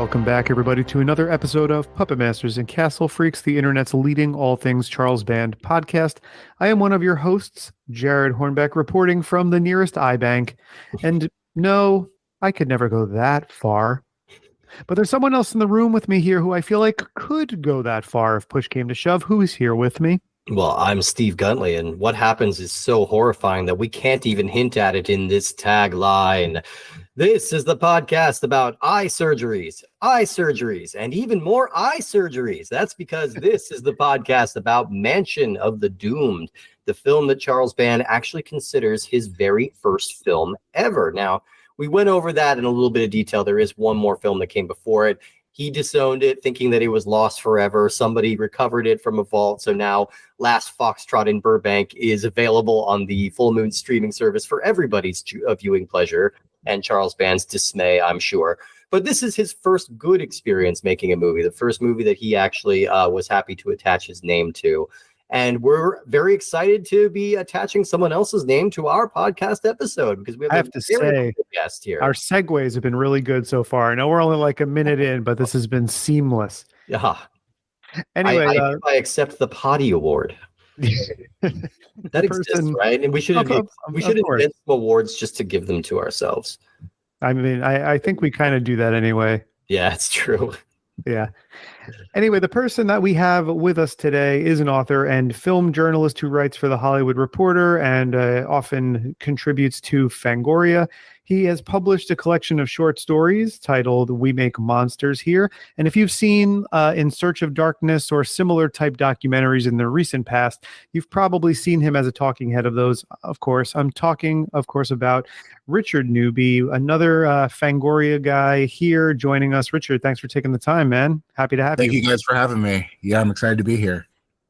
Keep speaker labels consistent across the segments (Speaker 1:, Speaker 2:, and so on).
Speaker 1: Welcome back, everybody, to another episode of Puppet Masters and Castle Freaks, the internet's leading all things Charles Band podcast. I am one of your hosts, Jared Hornbeck, reporting from the nearest iBank. And no, I could never go that far. But there's someone else in the room with me here who I feel like could go that far if push came to shove. Who is here with me?
Speaker 2: Well, I'm Steve Guntley, and what happens is so horrifying that we can't even hint at it in this tagline. This is the podcast about eye surgeries, and even more eye surgeries. That's because this is the podcast about Mansion of the Doomed, the film that Charles Band actually considers his very first film ever. Now, we went over that in a little bit of detail. There is one more film that came before it. He disowned it, thinking that it was lost forever. Somebody recovered it from a vault. So now Last Foxtrot in Burbank is available on the Full Moon streaming service for everybody's viewing pleasure and Charles Band's dismay, I'm sure. But this is his first good experience making a movie, the first movie that he actually was happy to attach his name to. And we're very excited to be attaching someone else's name to our podcast episode because we have a guest here.
Speaker 1: Our segues have been really good so far. I know we're only like a minute in, but this has been seamless.
Speaker 2: Yeah.
Speaker 1: Anyway,
Speaker 2: I accept the Potty Award. That exists, right? And we should invent some awards just to give them to ourselves.
Speaker 1: I mean, I think we kind of do that anyway.
Speaker 2: Yeah, it's true.
Speaker 1: Yeah. Anyway, the person that we have with us today is an author and film journalist who writes for The Hollywood Reporter and often contributes to Fangoria. He has published a collection of short stories titled We Make Monsters Here. And if you've seen In Search of Darkness or similar type documentaries in the recent past, you've probably seen him as a talking head of those, of course. I'm talking, of course, about Richard Newby, another Fangoria guy here joining us. Richard, thanks for taking the time, man. Happy to have you.
Speaker 3: Thank you guys for having me. Yeah, I'm excited to be here.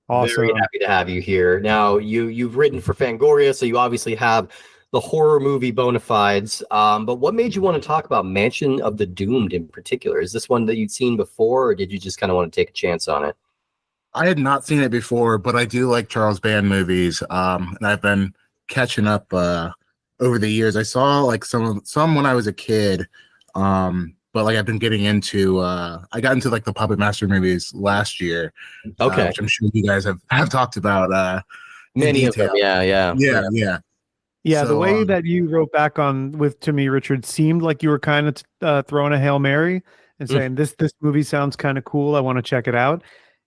Speaker 1: Awesome.
Speaker 2: Very happy to have you here. Now, you've written for Fangoria, so you obviously have the horror movie bona fides. But what made you want to talk about Mansion of the Doomed in particular? Is this one that you'd seen before, or did you just kind of want to take a chance on it?
Speaker 3: I had not seen it before, but I do like Charles Band movies. And I've been catching up over the years. I saw like some when I was a kid. But like I've been getting into I got into like the Puppet Master movies last year.
Speaker 2: Okay.
Speaker 3: Which I'm sure you guys have talked about
Speaker 2: many of them.
Speaker 1: Yeah,
Speaker 3: So,
Speaker 1: the way that you wrote back to me, Richard, seemed like you were kind of throwing a Hail Mary and saying this movie sounds kind of cool. I want to check it out.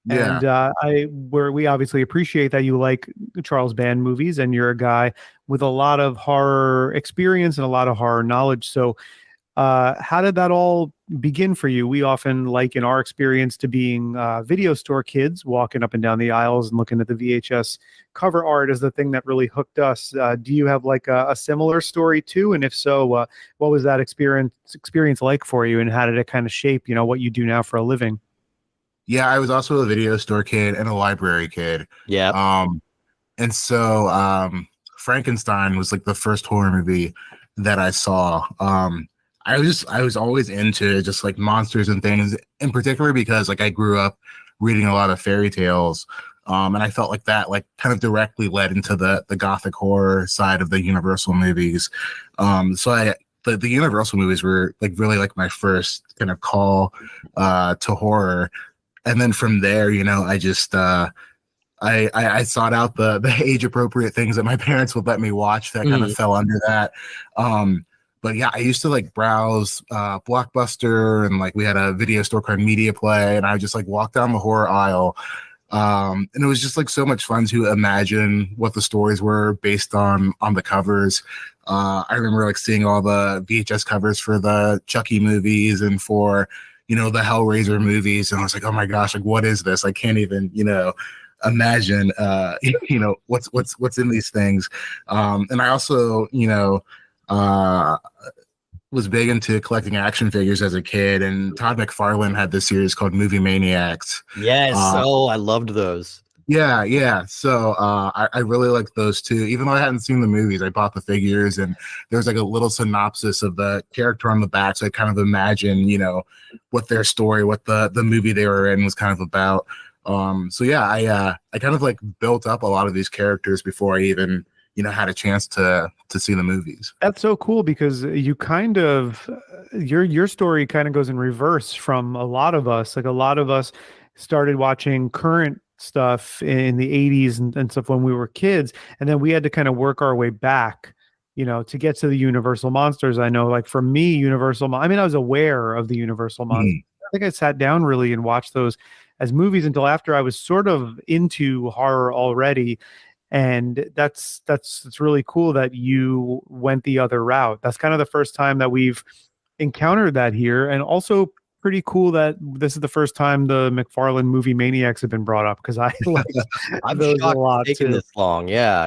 Speaker 3: Yeah.
Speaker 1: And we obviously appreciate that you like Charles Band movies and you're a guy with a lot of horror experience and a lot of horror knowledge. So how did that all begin for you? We often liken our experience to being video store kids walking up and down the aisles and looking at the VHS cover art as the thing that really hooked us. Do you have like a similar story too? And if so, what was that experience like for you, and how did it kind of shape, what you do now for a living?
Speaker 3: Yeah, I was also a video store kid and a library kid.
Speaker 2: Yeah.
Speaker 3: And so Frankenstein was like the first horror movie that I saw. I was always into just like monsters and things, in particular because like I grew up reading a lot of fairy tales, and I felt like that like kind of directly led into the gothic horror side of the Universal movies. So the Universal movies were like really like my first kind of call to horror, and then from there, I just I sought out the age appropriate things that my parents would let me watch that kind of fell under that. But yeah, I used to like browse Blockbuster, and like we had a video store called Media Play, and I would just like walk down the horror aisle. And it was just like so much fun to imagine what the stories were based on the covers. I remember like seeing all the VHS covers for the Chucky movies and for, the Hellraiser movies. And I was like, oh my gosh, like what is this? I can't even, imagine, what's in these things. And I also, was big into collecting action figures as a kid, and Todd McFarlane had this series called Movie Maniacs.
Speaker 2: Yes. I loved those.
Speaker 3: Yeah. So I really liked those too. Even though I hadn't seen the movies, I bought the figures, and there was like a little synopsis of the character on the back, so I kind of imagine, what their story, what the movie they were in was kind of about. So yeah, I kind of like built up a lot of these characters before I even had a chance to see the movies.
Speaker 1: That's so cool because you kind of your story kind of goes in reverse from a lot of us. Like a lot of us started watching current stuff in the 80s and stuff when we were kids, and then we had to kind of work our way back, to get to the Universal monsters. I know, like for me, I was aware of the Universal monsters. I think I sat down really and watched those as movies until after I was sort of into horror already. And that's really cool that you went the other route. That's kind of the first time that we've encountered that here, and also pretty cool that this is the first time the McFarlane movie Maniacs have been brought up, because I like
Speaker 2: I'm
Speaker 1: those a
Speaker 2: shocked
Speaker 1: lot
Speaker 2: it's taken
Speaker 1: too.
Speaker 2: this long. Yeah.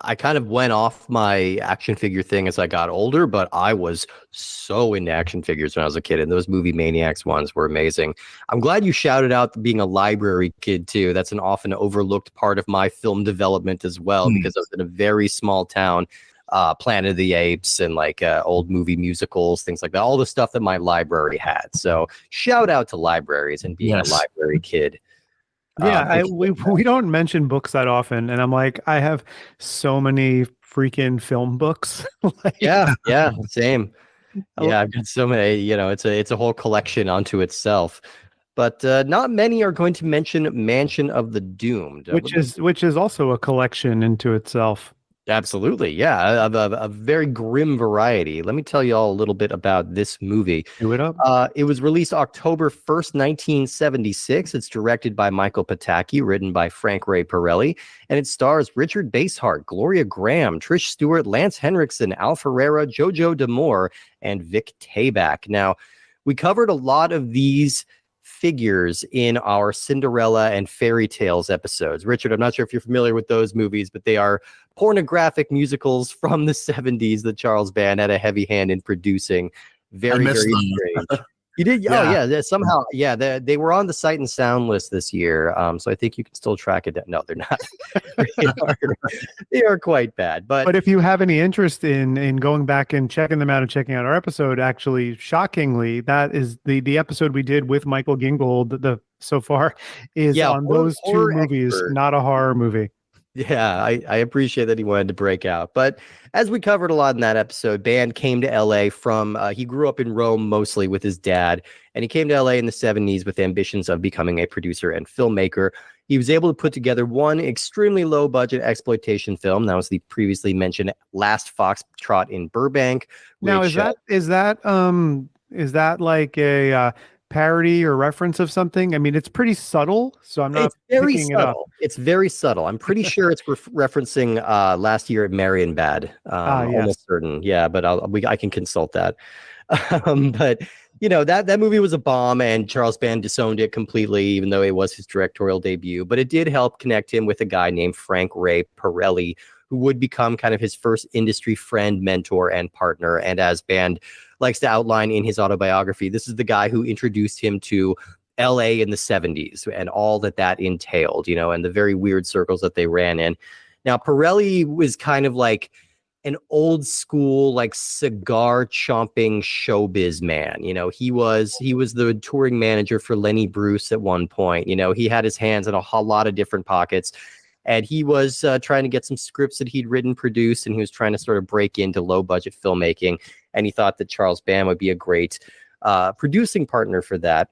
Speaker 2: I kind of went off my action figure thing as I got older, but I was so into action figures when I was a kid, and those movie Maniacs ones were amazing. I'm glad you shouted out being a library kid too. That's an often overlooked part of my film development as well, because I was in a very small town. Planet of the Apes and like old movie musicals, things like that, all the stuff that my library had. So shout out to libraries and being a library kid.
Speaker 1: Yeah, we don't mention books that often, and I'm like, I have so many freaking film books.
Speaker 2: yeah, same. Yeah, I've got so many. It's a whole collection unto itself. But not many are going to mention Mansion of the Doomed,
Speaker 1: which is also a collection into itself.
Speaker 2: Absolutely. Yeah. A very grim variety. Let me tell you all a little bit about this movie.
Speaker 1: Do it up.
Speaker 2: It was released October 1st, 1976. It's directed by Michael Pataki, written by Frank Ray Pirelli, and it stars Richard Basehart, Gloria Graham, Trish Stewart, Lance Henriksen, Al Ferreira, Jojo D'Amore, and Vic Tayback. Now, we covered a lot of these figures in our Cinderella and Fairy Tales episodes. Richard, I'm not sure if you're familiar with those movies, but they are pornographic musicals from the 70s that Charles Band had a heavy hand in producing. Very strange. You did? Yeah. Oh, yeah. Somehow, yeah. They were on the Sight and Sound list this year. So I think you can still track it down. No, they're not. They are quite bad. But
Speaker 1: if you have any interest in going back and checking them out and checking out our episode, actually, shockingly, that is the episode we did with Michael Gingold so far is on those two movies, not a horror movie.
Speaker 2: Yeah, I appreciate that he wanted to break out. But as we covered a lot in that episode, Band came to LA from, he grew up in Rome mostly with his dad, and he came to LA in the 70s with ambitions of becoming a producer and filmmaker. He was able to put together one extremely low budget exploitation film. That was the previously mentioned Last Foxtrot in Burbank.
Speaker 1: Now, is that like a parody or reference of something? I mean, it's pretty subtle, so I'm not picking it up.
Speaker 2: It's very subtle. I'm pretty sure it's referencing Last Year at Marienbad. Almost certain. Yeah, but I can consult that. But that movie was a bomb, and Charles Band disowned it completely, even though it was his directorial debut. But it did help connect him with a guy named Frank Ray Pirelli, who would become kind of his first industry friend, mentor, and partner. And as Band likes to outline in his autobiography, this is the guy who introduced him to LA in the 70s and all that entailed, and the very weird circles that they ran in. Now, Pirelli was kind of like an old school, like cigar chomping showbiz man. He was the touring manager for Lenny Bruce at one point. He had his hands in a whole lot of different pockets. And he was trying to get some scripts that he'd written, produced, and he was trying to sort of break into low-budget filmmaking. And he thought that Charles Band would be a great producing partner for that.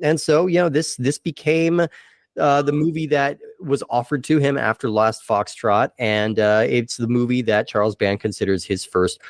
Speaker 2: And so, this became the movie that was offered to him after Last Foxtrot. And it's the movie that Charles Band considers his first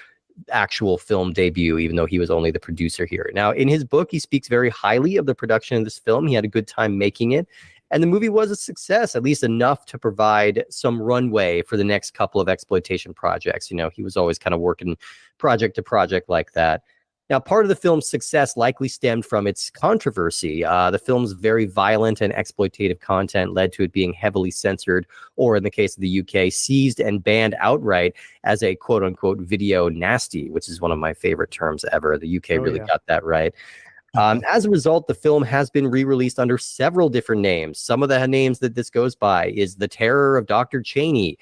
Speaker 2: actual film debut, even though he was only the producer here. Now, in his book, he speaks very highly of the production of this film. He had a good time making it. And the movie was a success, at least enough to provide some runway for the next couple of exploitation projects. He was always kind of working project to project like that. Now, part of the film's success likely stemmed from its controversy. The film's very violent and exploitative content led to it being heavily censored, or in the case of the UK, seized and banned outright as a quote-unquote video nasty, which is one of my favorite terms ever. The UK really got that right. As a result, the film has been re-released under several different names. Some of the names that this goes by is The Terror of Dr. Cheney,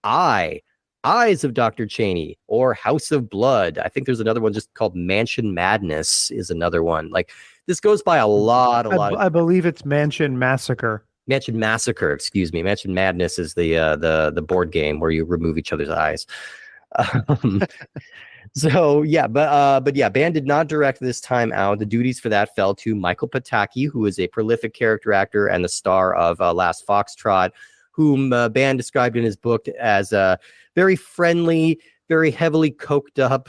Speaker 2: Eyes of Dr. Cheney, or House of Blood. I think there's another one just called Mansion Madness is another one. Like, this goes by a lot.
Speaker 1: I believe it's Mansion Massacre.
Speaker 2: Mansion Massacre, excuse me. Mansion Madness is the board game where you remove each other's eyes. Um, so yeah, but yeah, Band did not direct this time out. The duties for that fell to Michael Pataki, who is a prolific character actor and the star of Last Foxtrot, whom Band described in his book as a very friendly, very heavily coked up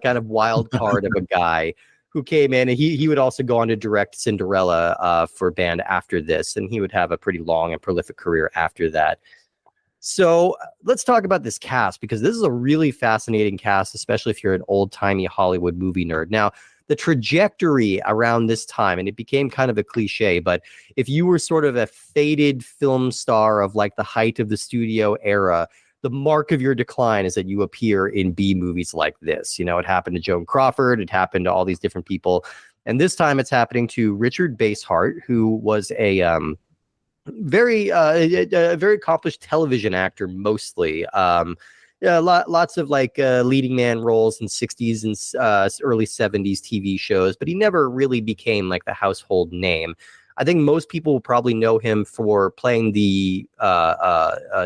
Speaker 2: kind of wild card of a guy who came in, and he would also go on to direct Cinderella for Band after this, and he would have a pretty long and prolific career after that. So let's talk about this cast, because this is a really fascinating cast, especially if you're an old-timey Hollywood movie nerd. Now, the trajectory around this time, and it became kind of a cliche, but if you were sort of a faded film star of like the height of the studio era, the mark of your decline is that you appear in B movies like this. You know, it happened to Joan Crawford. It happened to all these different people. And this time it's happening to Richard Basehart, who was a very accomplished television actor, mostly. Yeah, lots of like leading man roles in 60s and early 70s TV shows, but he never really became like the household name. I think most people will probably know him for playing the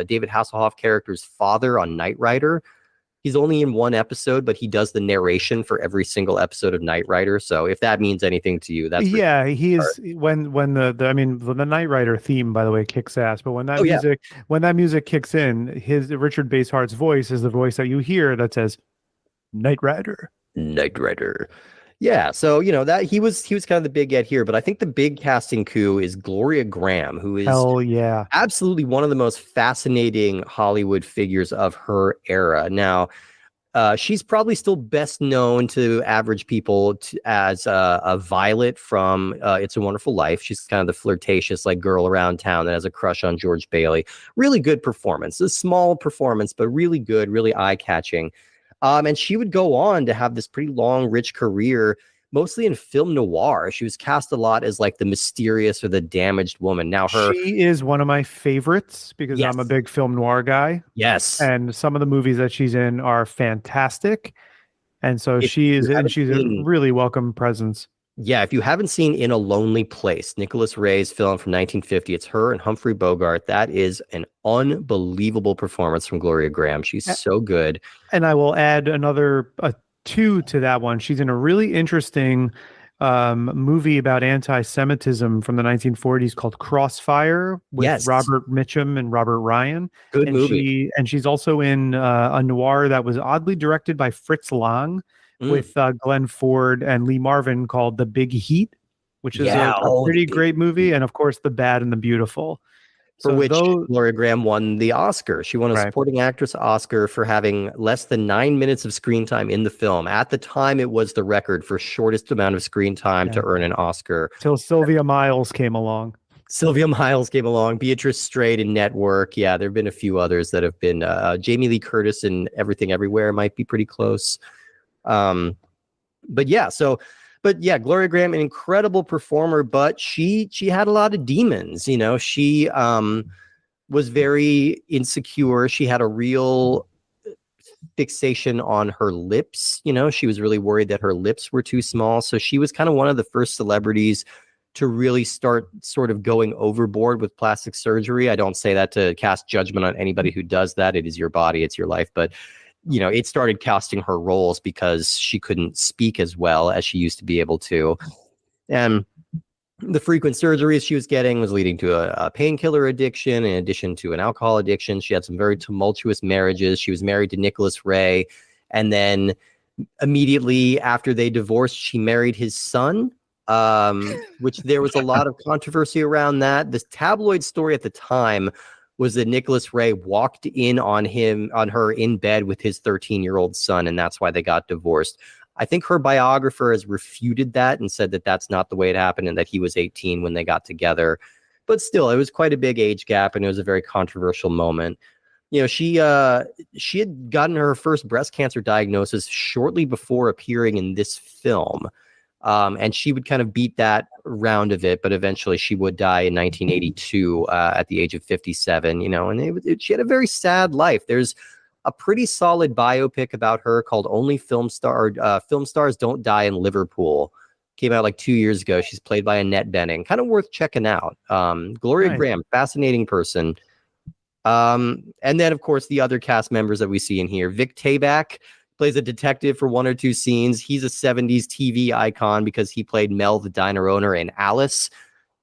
Speaker 2: David Hasselhoff character's father on Knight Rider. He's only in one episode, but he does the narration for every single episode of Knight Rider. So if that means anything to you, that's
Speaker 1: he is when the Knight Rider theme, by the way, kicks ass. But when that music kicks in, his Richard Basehart's voice is the voice that you hear that says Knight Rider.
Speaker 2: Knight Rider. Yeah, so you know that he was kind of the big get here, but I think the big casting coup is Gloria Graham, who is absolutely one of the most fascinating Hollywood figures of her era. Now, she's probably still best known to average people as a Violet from It's a Wonderful Life. She's kind of the flirtatious like girl around town that has a crush on George Bailey. Really good performance, a small performance, but really good, really eye-catching. And she would go on to have this pretty long, rich career, mostly in film noir. She was cast a lot as like the mysterious or the damaged woman. Now,
Speaker 1: she is one of my favorites because I'm a big film noir guy.
Speaker 2: Yes.
Speaker 1: And some of the movies that she's in are fantastic. And so she's a really welcome presence.
Speaker 2: Yeah, if you haven't seen In a Lonely Place, Nicholas Ray's film from 1950, it's her and Humphrey Bogart. That is an unbelievable performance from Gloria Graham. She's so good.
Speaker 1: And I will add another two to that one. She's in a really interesting movie about anti-Semitism from the 1940s called Crossfire with Robert Mitchum and Robert Ryan.
Speaker 2: Good movie.
Speaker 1: She's also in a noir that was oddly directed by Fritz Lang. With Glenn Ford and Lee Marvin called The Big Heat, which is a pretty great movie. And of course, The Bad and the Beautiful.
Speaker 2: For which Gloria Graham won the Oscar. She won a supporting actress Oscar for having less than 9 minutes of screen time in the film. At the time, it was the record for shortest amount of screen time to earn an Oscar.
Speaker 1: Till Sylvia Miles came along.
Speaker 2: Beatrice Straight in Network. Yeah, there have been a few others that have been. Jamie Lee Curtis in Everything Everywhere might be pretty close. But yeah, Gloria Graham, an incredible performer, but she had a lot of demons. You know, she was very insecure. She had a real fixation on her lips. You know, she was really worried that her lips were too small. So she was kind of one of the first celebrities to really start sort of going overboard with plastic surgery. I don't say that to cast judgment on anybody who does that. It is your body, it's your life, but you know, it started casting her roles because she couldn't speak as well as she used to be able to. And the frequent surgeries she was getting was leading to a painkiller addiction, in addition to an alcohol addiction. She had some very tumultuous marriages. She was married to Nicholas Ray. And then immediately after they divorced, she married his son, which there was a lot of controversy around that. This tabloid story at the time was that Nicholas Ray walked in on her in bed with his 13-year-old son, and that's why they got divorced. I think her biographer has refuted that and said that that's not the way it happened and that he was 18 when they got together. But still, it was quite a big age gap, and it was a very controversial moment. You know, she had gotten her first breast cancer diagnosis shortly before appearing in this film. And she would kind of beat that round of it, but eventually she would die in 1982 at the age of 57, you know, and she had a very sad life. There's a pretty solid biopic about her called Only Film Stars Don't Die in Liverpool Came out like 2 years ago. She's played by Annette Bening. Kind of worth checking out. Gloria
Speaker 1: Nice.
Speaker 2: Graham, fascinating person. And then, of course, the other cast members that we see in here. Vic Tayback plays a detective for 1 or 2 scenes. He's a 70s TV icon because he played Mel, the diner owner, in Alice.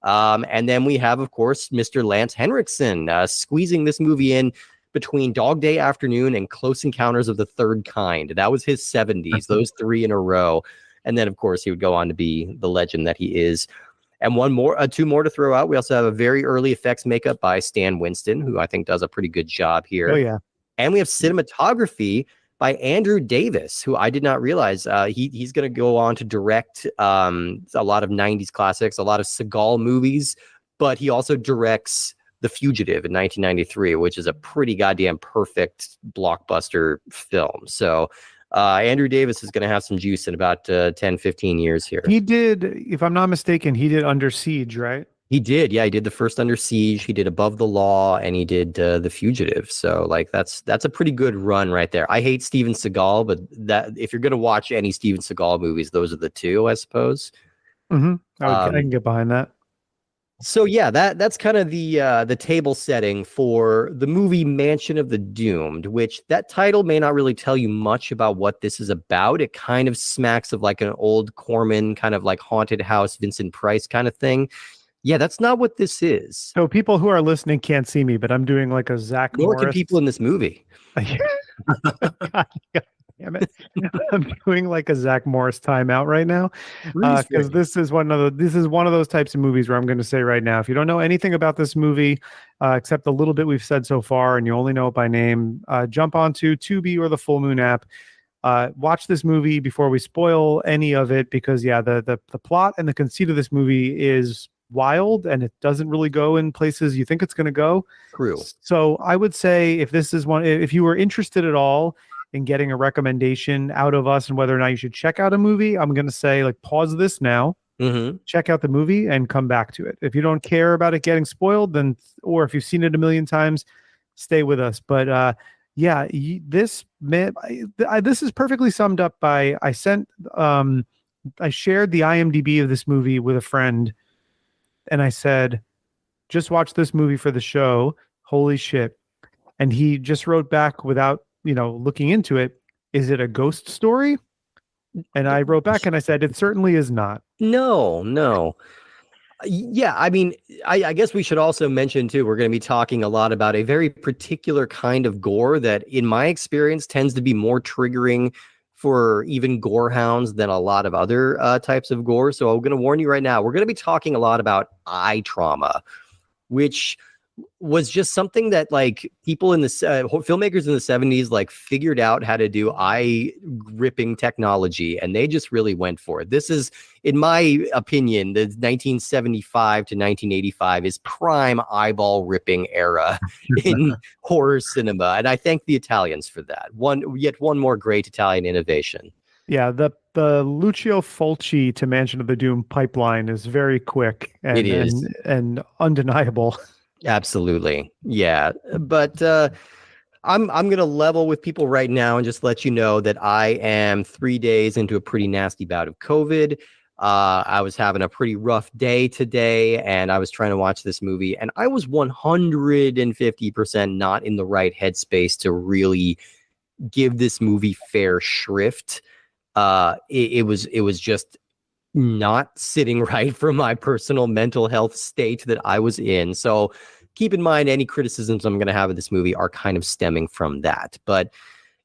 Speaker 2: And then we have, of course, Mr. Lance Henriksen squeezing this movie in between Dog Day Afternoon and Close Encounters of the Third Kind. That was his 70s, those 3 in a row. And then, of course, he would go on to be the legend that he is. And 2 more to throw out. We also have a very early effects makeup by Stan Winston, who I think does a pretty good job here.
Speaker 1: Oh, yeah.
Speaker 2: And we have cinematography by Andrew Davis, who I did not realize he's going to go on to direct a lot of 90s classics, a lot of Seagal movies, but he also directs The Fugitive in 1993, which is a pretty goddamn perfect blockbuster film. So Andrew Davis is going to have some juice in about 10, 15 years here.
Speaker 1: He did, if I'm not mistaken, he did Under Siege, right?
Speaker 2: He did. Yeah, he did the first Under Siege. He did Above the Law, and he did The Fugitive. So like that's a pretty good run right there. I hate Steven Seagal, but that if you're going to watch any Steven Seagal movies, those are the 2, I suppose.
Speaker 1: Mm-hmm. I can get behind that.
Speaker 2: So yeah, that's kind of the table setting for the movie Mansion of the Doomed, which that title may not really tell you much about what this is about. It kind of smacks of like an old Corman kind of like haunted house, Vincent Price kind of thing. Yeah, that's not what this is.
Speaker 1: So people who are listening can't see me, but I'm doing like a Zach
Speaker 2: Nor
Speaker 1: Morris.
Speaker 2: can people in this movie.
Speaker 1: God damn it. I'm doing like a Zach Morris timeout right now because this is one of those types of movies where I'm going to say right now, if you don't know anything about this movie except the little bit we've said so far and you only know it by name, jump onto Tubi or the Full Moon app. Watch this movie before we spoil any of it because the plot and the conceit of this movie is wild and it doesn't really go in places you think it's going to go.
Speaker 2: True.
Speaker 1: So I would say if you were interested at all in getting a recommendation out of us and whether or not you should check out a movie, I'm going to say like pause this now, check out the movie and come back to it. If you don't care about it getting spoiled, then, or if you've seen it a million times, stay with us. But this is perfectly summed up by I shared the IMDb of this movie with a friend. And I said, just watch this movie for the show. Holy shit. And he just wrote back without, looking into it. Is it a ghost story? And I wrote back and I said, it certainly is not.
Speaker 2: No. Yeah, I mean, I guess we should also mention, too, we're going to be talking a lot about a very particular kind of gore that, in my experience, tends to be more triggering for even gore hounds than a lot of other types of gore. So I'm going to warn you right now, we're going to be talking a lot about eye trauma, which was just something that like people in the filmmakers in the 70s like figured out how to do eye gripping technology, and they just really went for it. This is, in my opinion, the 1975 to 1985 is prime eyeball ripping era in horror cinema, and I thank the Italians for that. One more great Italian innovation.
Speaker 1: Yeah, the Lucio Fulci to Mansion of the Doom pipeline is very quick and
Speaker 2: it is
Speaker 1: and undeniable.
Speaker 2: Absolutely. Yeah. But I'm going to level with people right now and just let you know that I am 3 days into a pretty nasty bout of COVID. I was having a pretty rough day today and I was trying to watch this movie and I was 150% not in the right headspace to really give this movie fair shrift. It was just not sitting right for my personal mental health state that I was in. So keep in mind, any criticisms I'm going to have of this movie are kind of stemming from that. But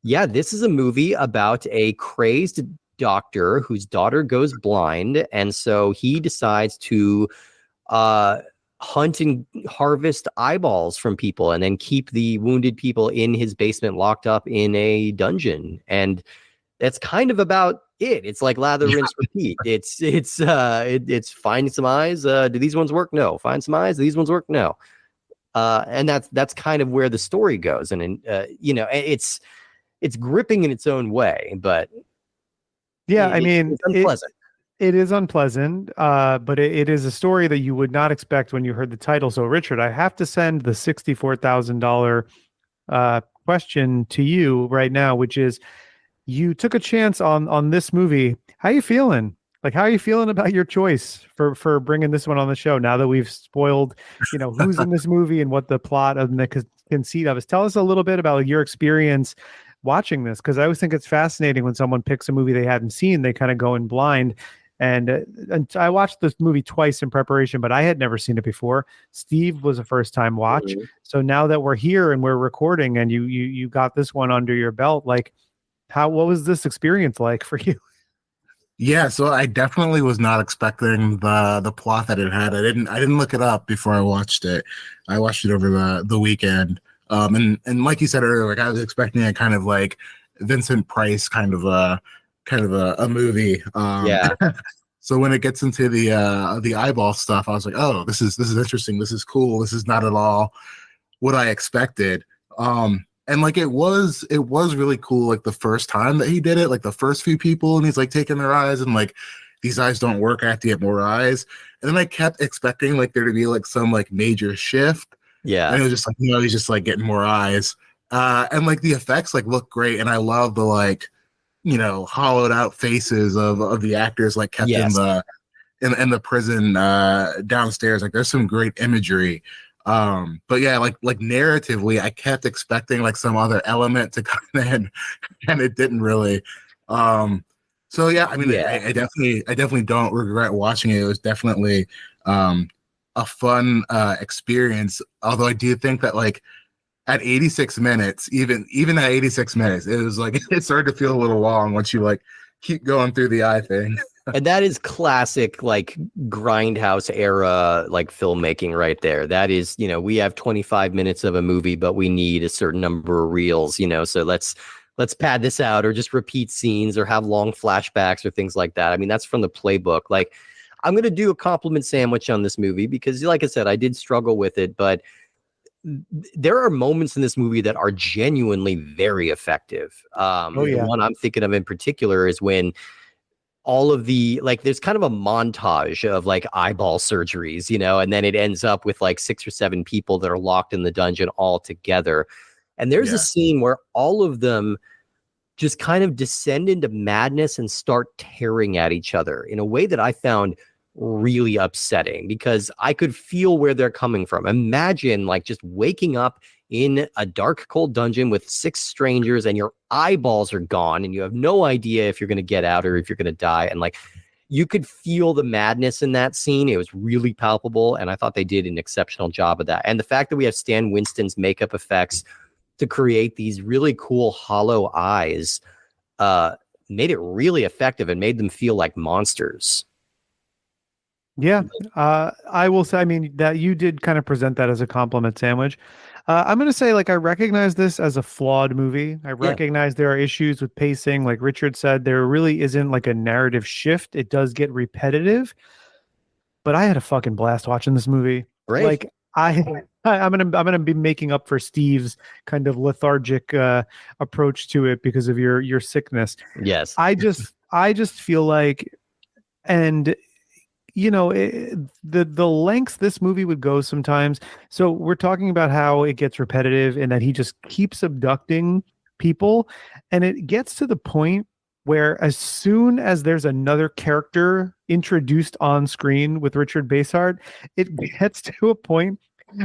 Speaker 2: yeah, this is a movie about a crazed doctor whose daughter goes blind. And so he decides to hunt and harvest eyeballs from people and then keep the wounded people in his basement locked up in a dungeon. And that's kind of about it. It's like lather, rinse, repeat. It's find some eyes. Do these ones work? No. Find some eyes. Do these ones work? No. And that's kind of where the story goes. And it's gripping in its own way, but
Speaker 1: yeah, it's
Speaker 2: unpleasant.
Speaker 1: It is unpleasant, but it is a story that you would not expect when you heard the title. So, Richard, I have to send the $64,000 question to you right now, which is, you took a chance on this movie. How you feeling? Like, how are you feeling about your choice for bringing this one on the show? Now that we've spoiled, who's in this movie and what the plot and the conceit of is. Tell us a little bit about your experience watching this, because I always think it's fascinating when someone picks a movie they hadn't seen. They kind of go in blind. And I watched this movie twice in preparation, but I had never seen it before. Steve was a first time watch.
Speaker 2: Mhm.
Speaker 1: So now that we're here and we're recording, and you got this one under your belt, like, what was this experience like for you?
Speaker 3: Yeah, so I definitely was not expecting the plot that it had. I didn't look it up before I watched it. I watched it over the weekend. And like you said earlier, like I was expecting a kind of like Vincent Price kind of a movie.
Speaker 2: Yeah.
Speaker 3: So when it gets into the eyeball stuff, I was like, oh, this is interesting. This is cool. This is not at all what I expected. And like it was really cool, like the first time that he did it, like the first few people, and he's like taking their eyes and like these eyes don't work, I have to get more eyes. And then I kept expecting like there to be like some like major shift.
Speaker 2: Yeah.
Speaker 3: And it was just like, he's just like getting more eyes. And like the effects like look great. And I love the like, hollowed out faces of the actors like kept
Speaker 2: Yes.
Speaker 3: in the prison downstairs. Like there's some great imagery. But yeah, like narratively, I kept expecting like some other element to come in, and it didn't really. So yeah, I mean,
Speaker 2: Yeah.
Speaker 3: I definitely don't regret watching it. It was definitely a fun experience. Although I do think that like at 86 minutes, even at 86 minutes, it was like it started to feel a little long once you like keep going through the eye thing.
Speaker 2: And that is classic, like grindhouse era, like filmmaking right there. That is, we have 25 minutes of a movie, but we need a certain number of reels, so let's pad this out or just repeat scenes or have long flashbacks or things like that. I mean, that's from the playbook. Like, I'm going to do a compliment sandwich on this movie because, like I said, I did struggle with it, but there are moments in this movie that are genuinely very effective. The one I'm thinking of in particular is when all of the like there's kind of a montage of like eyeball surgeries, and then it ends up with like 6 or 7 people that are locked in the dungeon all together. And there's a scene where all of them just kind of descend into madness and start tearing at each other in a way that I found really upsetting because I could feel where they're coming from. Imagine like just waking up in a dark, cold dungeon with 6 strangers and your eyeballs are gone and you have no idea if you're going to get out or if you're going to die. And like, you could feel the madness in that scene. It was really palpable. And I thought they did an exceptional job of that. And the fact that we have Stan Winston's makeup effects to create these really cool hollow eyes made it really effective and made them feel like monsters.
Speaker 1: Yeah, I will say, I mean, that you did kind of present that as a compliment sandwich. I'm going to say, like, I recognize this as a flawed movie. I recognize there are issues with pacing. Like Richard said, there really isn't like a narrative shift. It does get repetitive, but I had a fucking blast watching this movie.
Speaker 2: Great.
Speaker 1: Like, I'm gonna be making up for Steve's kind of lethargic approach to it because of your sickness.
Speaker 2: Yes.
Speaker 1: I just feel like, and the lengths this movie would go sometimes. So we're talking about how it gets repetitive and that he just keeps abducting people, and it gets to the point where as soon as there's another character introduced on screen with Richard Basehart, it gets to a point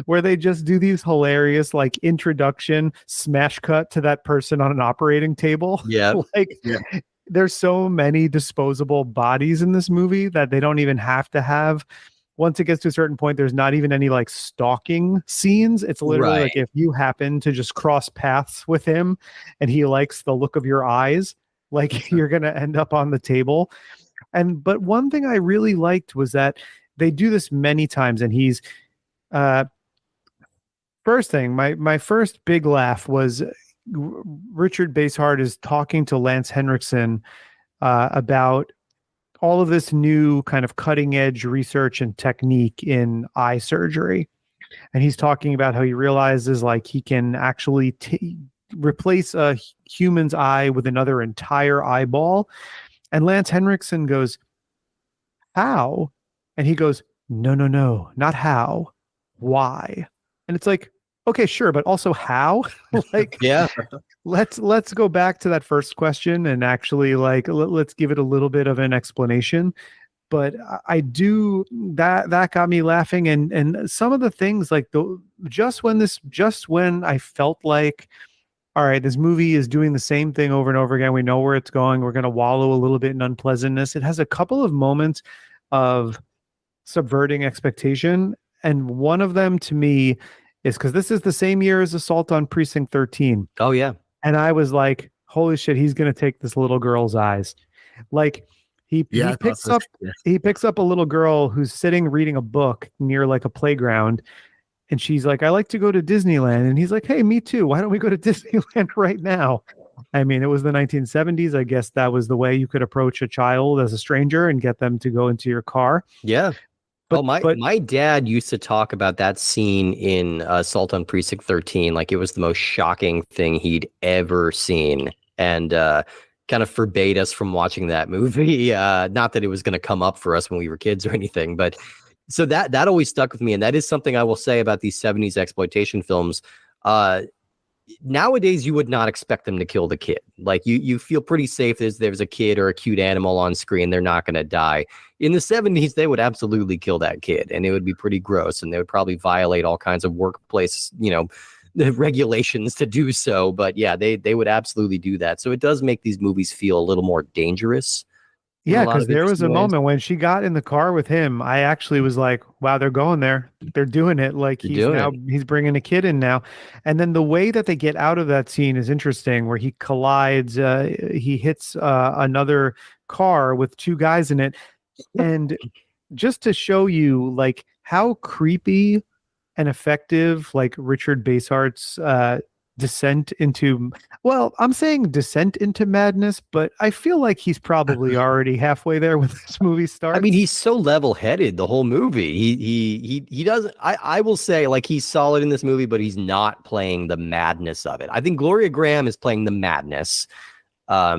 Speaker 1: where they just do these hilarious like introduction smash cut to that person on an operating table.
Speaker 2: Yeah.
Speaker 1: There's so many disposable bodies in this movie that they don't even have to have. Once it gets to a certain point, there's not even any like stalking scenes. It's literally like if you happen to just cross paths with him and he likes the look of your eyes, like you're going to end up on the table. But one thing I really liked was that they do this many times, and he's first thing, my first big laugh was Richard Basehart is talking to Lance Henriksen about all of this new kind of cutting edge research and technique in eye surgery. And he's talking about how he realizes like he can actually replace a human's eye with another entire eyeball. And Lance Henriksen goes, "How?" And he goes, no, not how, why? And it's like, Okay, sure, but also how? Like,
Speaker 2: Yeah.
Speaker 1: let's go back to that first question and actually like let's give it a little bit of an explanation. But I do that got me laughing, and some of the things like the just when I felt like, all right, this movie is doing the same thing over and over again. We know where it's going. We're going to wallow a little bit in unpleasantness. It has a couple of moments of subverting expectation. And one of them to me is because this is the same year as Assault on Precinct 13.
Speaker 2: Oh yeah.
Speaker 1: And I was like, holy shit, he's going to take this little girl's eyes. Like
Speaker 3: Yeah, I
Speaker 1: he
Speaker 3: thought
Speaker 1: picks
Speaker 3: so
Speaker 1: up
Speaker 3: too.
Speaker 1: he picks up a little girl who's sitting reading a book near like a playground. And she's like, I like to go to Disneyland. And he's like, hey, me too. Why don't we go to Disneyland right now? I mean, it was the 1970s. I guess that was the way you could approach a child as a stranger and get them to go into your car.
Speaker 2: Yeah.
Speaker 1: But,
Speaker 2: My dad used to talk about that scene in Assault on Precinct 13 like it was the most shocking thing he'd ever seen, and kind of forbade us from watching that movie. Not that it was going to come up for us when we were kids or anything, but so that always stuck with me, and that is something I will say about these 70s exploitation films. Nowadays you would not expect them to kill the kid. Like you feel pretty safe as there's a kid or a cute animal on screen, they're not going to die. In the 70s they would absolutely kill that kid, and it would be pretty gross, and they would probably violate all kinds of workplace the regulations to do so. But yeah, they would absolutely do that. So it does make these movies feel a little more dangerous.
Speaker 1: yeah, because there was a moment when she got in the car with him, I actually was like, wow, they're going there. They're doing it. Like he's bringing a kid in now. And then the way that they get out of that scene is interesting, where he collides, he hits another car with two guys in it. And just to show you like how creepy and effective like Richard Basehardt's descent into, well, I'm saying descent into madness, but I feel like he's probably already halfway there when this movie starts.
Speaker 2: I mean, he's so level-headed the whole movie. He doesn't. I will say, like, he's solid in this movie, but he's not playing the madness of it. I think Gloria Graham is playing the madness.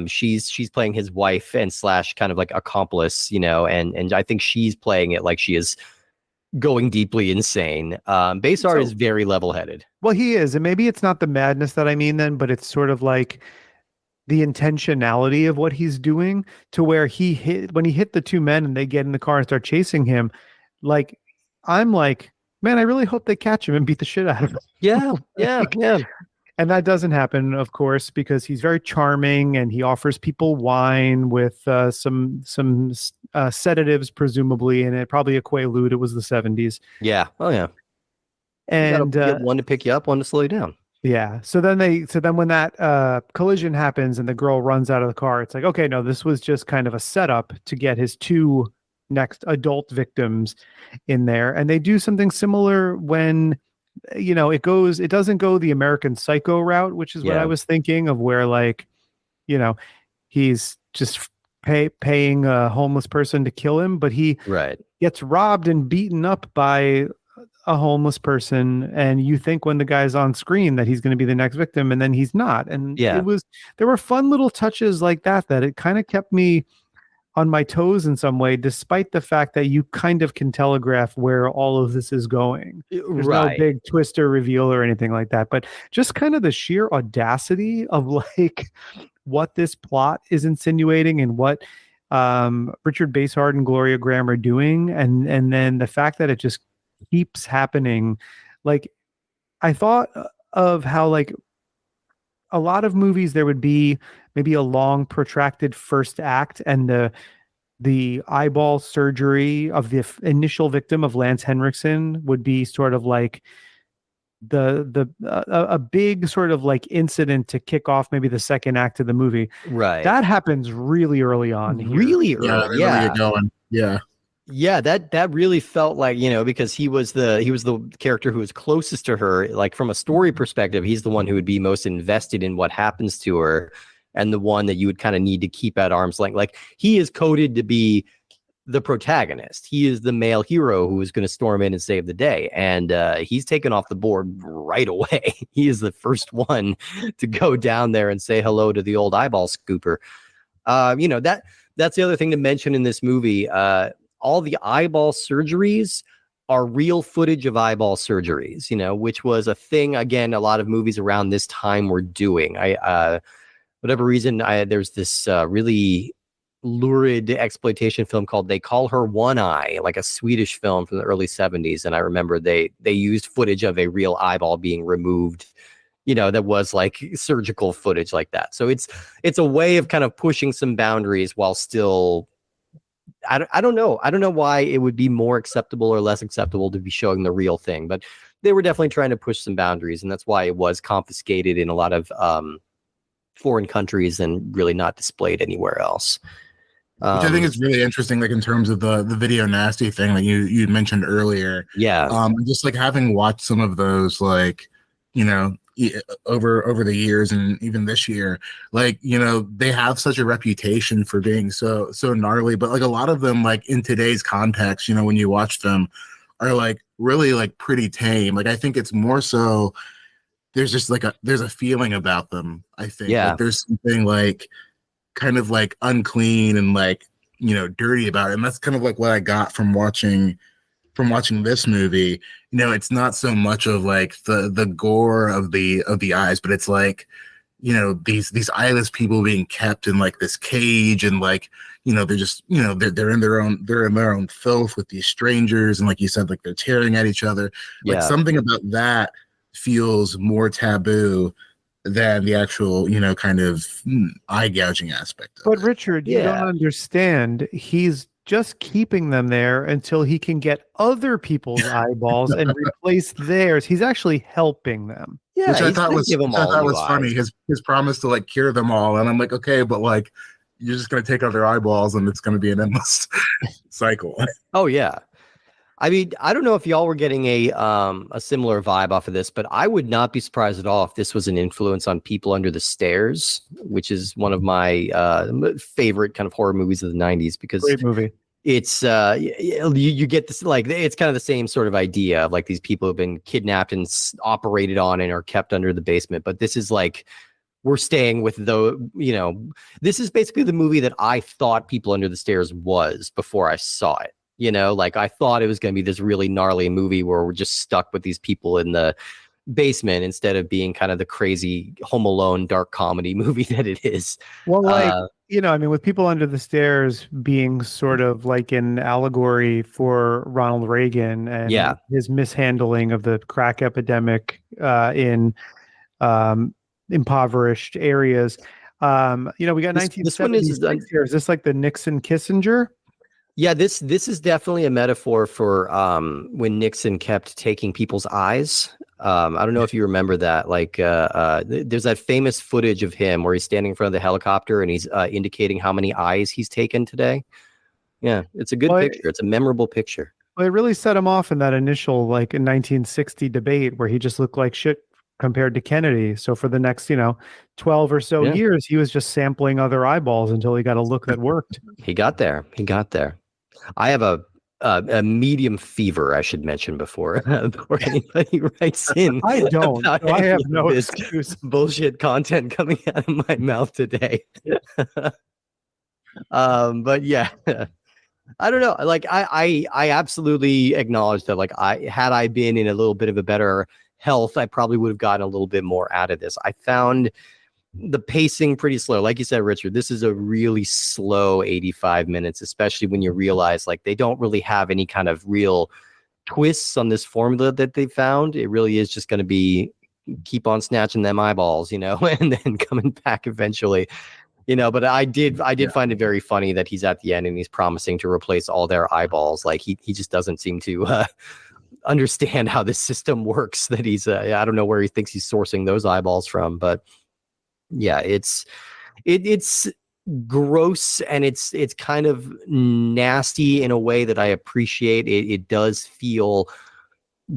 Speaker 2: She's playing his wife and / kind of like accomplice, and I think she's playing it like she is going deeply insane. Baysard is very level-headed.
Speaker 1: Well, he is, and maybe it's not the madness that I mean then, but it's sort of like the intentionality of what he's doing, to where when he hit the two men and they get in the car and start chasing him, like I'm like, man, I really hope they catch him and beat the shit out of him.
Speaker 2: Yeah.
Speaker 1: And that doesn't happen, of course, because he's very charming and he offers people wine with some sedatives, presumably, and it probably a Quaalude. It was the 70s.
Speaker 2: Yeah. Oh yeah.
Speaker 1: And
Speaker 2: you get one to pick you up, one to slow you down.
Speaker 1: Yeah. So then when that collision happens and the girl runs out of the car, it's like, okay, no, this was just kind of a setup to get his two next adult victims in there. And they do something similar when it doesn't go the American Psycho route, which is what I was thinking of, where like, he's just paying a homeless person to kill him, but he gets robbed and beaten up by a homeless person, and you think when the guy's on screen that he's going to be the next victim, and then he's not. And there were fun little touches like that it kind of kept me on my toes in some way, despite the fact that you kind of can telegraph where all of this is going. There's no big twist or reveal or anything like that, but just kind of the sheer audacity of like what this plot is insinuating and what Richard Basehart and Gloria Graham are doing, and then the fact that it just keeps happening. Like, I thought of how like a lot of movies there would be maybe a long protracted first act, and the eyeball surgery of the initial victim of Lance Henriksen would be sort of like a big sort of like incident to kick off maybe the second act of the movie.
Speaker 2: Right.
Speaker 1: That happens really early on.
Speaker 2: Really early.
Speaker 3: Yeah. Going. Yeah.
Speaker 2: Yeah, that really felt like, because he was the character who was closest to her, like from a story perspective, he's the one who would be most invested in what happens to her, and the one that you would kind of need to keep at arm's length. Like, he is coded to be the protagonist. He is the male hero who is going to storm in and save the day, and he's taken off the board right away. He is the first one to go down there and say hello to the old eyeball scooper. That's the other thing to mention in this movie. All the eyeball surgeries are real footage of eyeball surgeries, which was a thing, again, a lot of movies around this time were doing. Whatever reason, there's this really lurid exploitation film called They Call Her One Eye, like a Swedish film from the early 70s. And I remember they used footage of a real eyeball being removed, that was like surgical footage like that. So it's a way of kind of pushing some boundaries while still, I don't know. I don't know why it would be more acceptable or less acceptable to be showing the real thing, but they were definitely trying to push some boundaries. And that's why it was confiscated in a lot of foreign countries and really not displayed anywhere else.
Speaker 3: Which I think is really interesting, like in terms of the video nasty thing that you mentioned earlier.
Speaker 2: Yeah.
Speaker 3: Just like having watched some of those, like, over the years and even this year, like, they have such a reputation for being so gnarly, but like a lot of them, like in today's context, when you watch them, are like really like pretty tame. Like I think it's more so there's just like there's a feeling about them. I think like there's something like kind of like unclean and like, dirty about it. And that's kind of like what I got from watching this movie. It's not so much of like the gore of the eyes, but it's like, these eyeless people being kept in like this cage, and like, they're just, they're in their own filth with these strangers, and like you said, like they're tearing at each other. Like something about that feels more taboo than the actual, kind of eye gouging aspect of
Speaker 1: But
Speaker 3: it.
Speaker 1: Richard, you don't understand. He's just keeping them there until he can get other people's eyeballs and replace theirs. He's actually helping them.
Speaker 3: Yeah, which I thought was funny. His promise to like cure them all, and I'm like, okay, but like you're just gonna take out their eyeballs, and it's gonna be an endless cycle.
Speaker 2: Oh yeah. I mean, I don't know if y'all were getting a similar vibe off of this, but I would not be surprised at all if this was an influence on People Under the Stairs, which is one of my favorite kind of horror movies of the 90s, because
Speaker 1: great movie.
Speaker 2: It's you get this, like, it's kind of the same sort of idea of like these people have been kidnapped and operated on and are kept under the basement. But this is like, we're staying with this is basically the movie that I thought People Under the Stairs was before I saw it. Like I thought it was going to be this really gnarly movie where we're just stuck with these people in the basement instead of being kind of the crazy Home Alone dark comedy movie that it is.
Speaker 1: Well, like, I mean, with People Under the Stairs being sort of like an allegory for Ronald Reagan and his mishandling of the crack epidemic in impoverished areas. We got 1970s here. Is this like the Nixon Kissinger?
Speaker 2: Yeah, this is definitely a metaphor for when Nixon kept taking people's eyes. I don't know if you remember that. Like, there's that famous footage of him where he's standing in front of the helicopter and he's indicating how many eyes he's taken today. Yeah, it's a good picture. It's a memorable picture.
Speaker 1: Well, it really set him off in that initial, like, in 1960 debate where he just looked like shit compared to Kennedy. So for the next, 12 or so years, he was just sampling other eyeballs until he got a look that worked.
Speaker 2: He got there. I have a medium fever, I should mention before anybody writes in.
Speaker 1: I don't. So I have no excuse.
Speaker 2: Bullshit content coming out of my mouth today. But yeah, I don't know. Like I absolutely acknowledge that. Like had I been in a little bit of a better health, I probably would have gotten a little bit more out of this. I found the pacing pretty slow. Like you said, Richard, this is a really slow 85 minutes, especially when you realize like they don't really have any kind of real twists on this formula that they found. It really is just going to be keep on snatching them eyeballs, and then coming back eventually, but I did find it very funny that he's at the end and he's promising to replace all their eyeballs. Like he just doesn't seem to understand how this system works, that he's I don't know where he thinks he's sourcing those eyeballs from, but yeah, it's gross and it's kind of nasty in a way that I appreciate. It does feel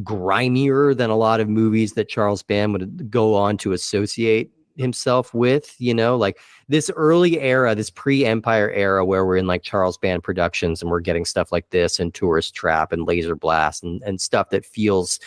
Speaker 2: grimier than a lot of movies that Charles Band would go on to associate himself with, like this early era, this pre-Empire era where we're in like Charles Band Productions and we're getting stuff like this and Tourist Trap and Laser Blast and stuff that feels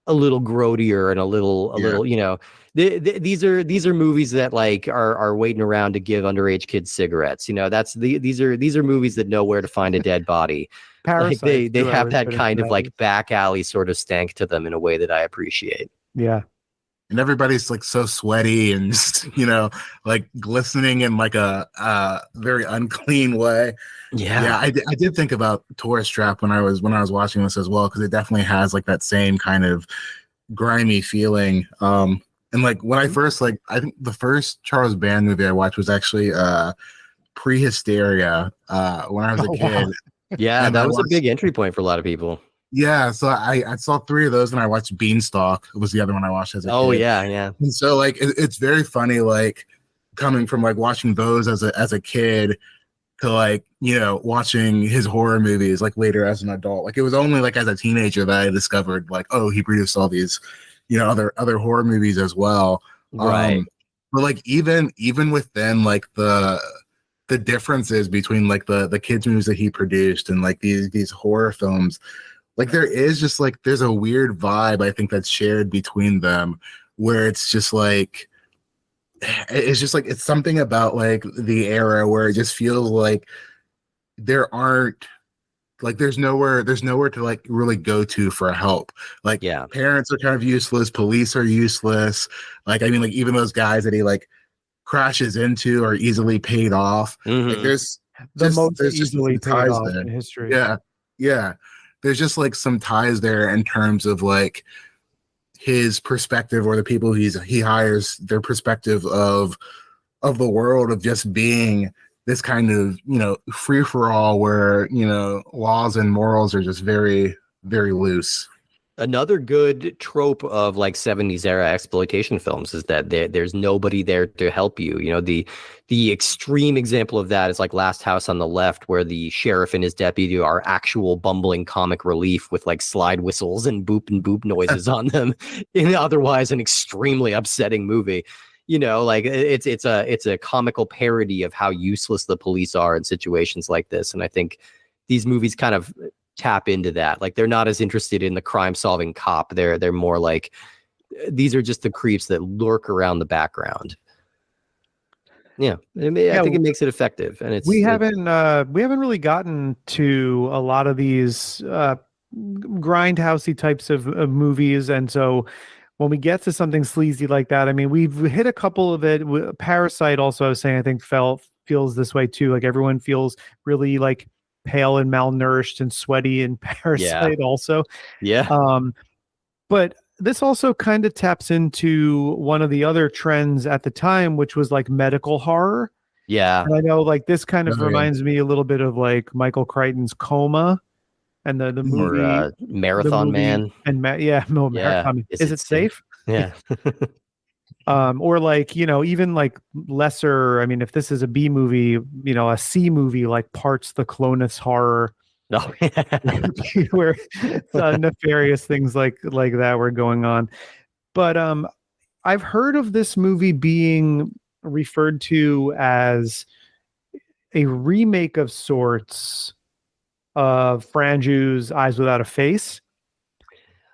Speaker 2: a little grodier and a little, you know, these are movies that like are waiting around to give underage kids cigarettes. You know, these are movies that know where to find a dead body. Like
Speaker 1: Parasite.
Speaker 2: they
Speaker 1: too, I
Speaker 2: have
Speaker 1: was
Speaker 2: that
Speaker 1: gonna
Speaker 2: kind of
Speaker 1: say.
Speaker 2: like back alley sort of stank to them in a way that I appreciate.
Speaker 1: Yeah.
Speaker 3: And everybody's like so sweaty and just, you know, like glistening in like a very unclean way. Yeah, I did think about Tourist Trap when I was watching this as well, because it definitely has like that same kind of grimy feeling. And like when I first I think the first Charles Band movie I watched was actually Pre-Hysteria when I was a
Speaker 1: Oh,
Speaker 3: kid.
Speaker 1: wow.
Speaker 2: Yeah,
Speaker 3: And
Speaker 2: that
Speaker 3: I
Speaker 2: was a
Speaker 3: watched-
Speaker 2: big entry point for a lot of people.
Speaker 3: Yeah, so I saw 3 of those, and I watched Beanstalk. It was the other one I watched as a
Speaker 2: Oh
Speaker 3: kid.
Speaker 2: yeah.
Speaker 3: And so like it's very funny, like coming from like watching those as a kid to like, you know, watching his horror movies like later as an adult. Like it was only like as a teenager that I discovered like, oh, he produced all these, you know, other horror movies as well.
Speaker 2: Right.
Speaker 3: But like even within like the differences between like the kids movies that he produced and like these horror films, like there is just like there's a weird vibe I think that's shared between them, where it's just like it's something about like the era where it just feels like there aren't like there's nowhere to like really go to for help. Like parents are kind of useless, police are useless. Like I mean, like even those guys that he like crashes into are easily paid off. Like there's
Speaker 1: most
Speaker 3: just
Speaker 1: easily paid
Speaker 3: ties
Speaker 1: off
Speaker 3: there.
Speaker 1: in history.
Speaker 3: Yeah. There's just like some ties there in terms of like his perspective, or the people he hires, their perspective of the world, of just being this kind of, you know, free for all where, you know, laws and morals are just very, very loose.
Speaker 2: Another good trope of like 70s era exploitation films is that there's nobody there to help you. You know, the extreme example of that is like Last House on the Left, where the sheriff and his deputy are actual bumbling comic relief with like slide whistles and boop noises on them in otherwise an extremely upsetting movie. You know, like it's a comical parody of how useless the police are in situations like this. And I think these movies kind of tap into that. Like they're not as interested in the crime solving cop. They're more like, these are just the creeps that lurk around the background. Yeah, I think it makes it effective. And
Speaker 1: we haven't really gotten to a lot of these grindhousey types of movies, and so when we get to something sleazy like that, I mean, we've hit a couple of it. Parasite also, I was saying, I think feels this way too. Like everyone feels really like pale and malnourished and sweaty in Parasite also. But this also kind of taps into one of the other trends at the time, which was like medical horror. And I know like this kind of reminds me a little bit of like Michael Crichton's Coma and the movie
Speaker 2: or Marathon Man.
Speaker 1: And Marathon. Is it safe?
Speaker 2: Yeah.
Speaker 1: Or like, you know, even like lesser, I mean, if this is a B movie, you know, a C movie like Parts the Clonus Horror, where nefarious things like that were going on. But I've heard of this movie being referred to as a remake of sorts of Franju's Eyes Without a Face.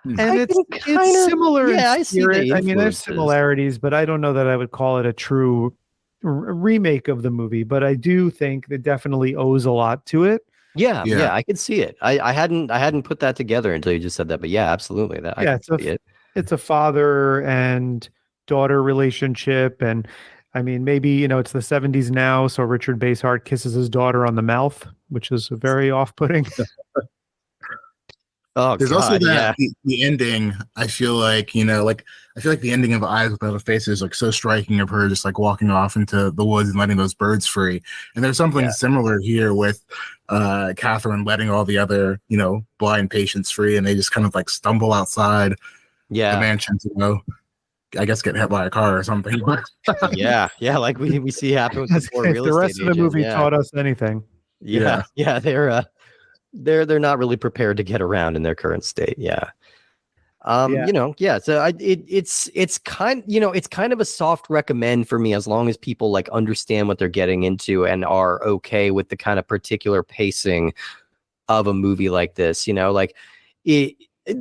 Speaker 1: And it's similar in spirit. I mean, there's similarities, but I don't know that I would call it a true remake of the movie. But I do think it definitely owes a lot to it.
Speaker 2: Yeah, I could see it. I hadn't put that together until you just said that. But yeah, absolutely.
Speaker 1: It's a father and daughter relationship, and I mean, maybe, you know, it's the 70s now, so Richard Basehart kisses his daughter on the mouth, which is very off-putting.
Speaker 3: There's also that the ending. I feel like, you know, like I feel like the ending of Eyes Without a Face is like so striking, of her just like walking off into the woods and letting those birds free. And there's something similar here with Catherine letting all the other, you know, blind patients free, and they just kind of like stumble outside the mansion to go, I guess, get hit by a car or something.
Speaker 2: Like we see happen with the poor real
Speaker 1: the rest
Speaker 2: estate
Speaker 1: of the movie
Speaker 2: agent.
Speaker 1: taught us anything.
Speaker 2: They're not really prepared to get around in their current state. You know, so it's kind, you know, it's kind of a soft recommend for me, as long as people like understand what they're getting into and are okay with the kind of particular pacing of a movie like this. You know, like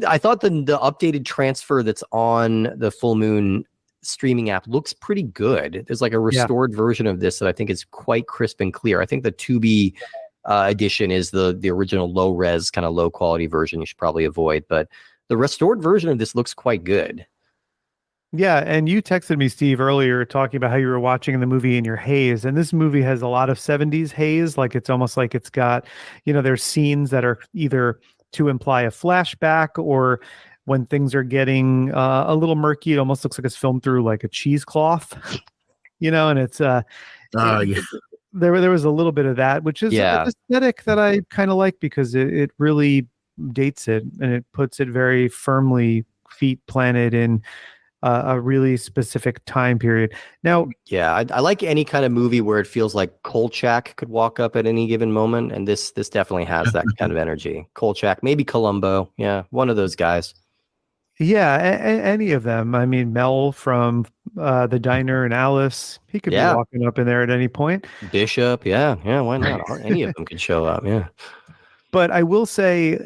Speaker 2: I thought the updated transfer that's on the Full Moon streaming app looks pretty good. There's like a restored version of this that I think is quite crisp and clear. I think the Tubi edition is the original low res kind of low quality version you should probably avoid, but the restored version of this looks quite good.
Speaker 1: Yeah, and you texted me, Steve, earlier talking about how you were watching the movie in your haze, and this movie has a lot of 70s haze. Like it's almost like it's got, there's scenes that are either to imply a flashback or when things are getting a little murky, it almost looks like it's filmed through like a cheesecloth, and it's
Speaker 3: Yeah.
Speaker 1: there was a little bit of that, which is an aesthetic that I kind of like because it really dates it and it puts it very firmly feet planted in a really specific time period. Now,
Speaker 2: yeah, I like any kind of movie where it feels like Kolchak could walk up at any given moment, and this definitely has that kind of energy. Kolchak, maybe Columbo, yeah, one of those guys.
Speaker 1: Yeah, any of them. I mean, Mel from The Diner and Alice, he could be walking up in there at any point.
Speaker 2: Bishop, yeah, why not? Any of them could show up, yeah.
Speaker 1: But I will say,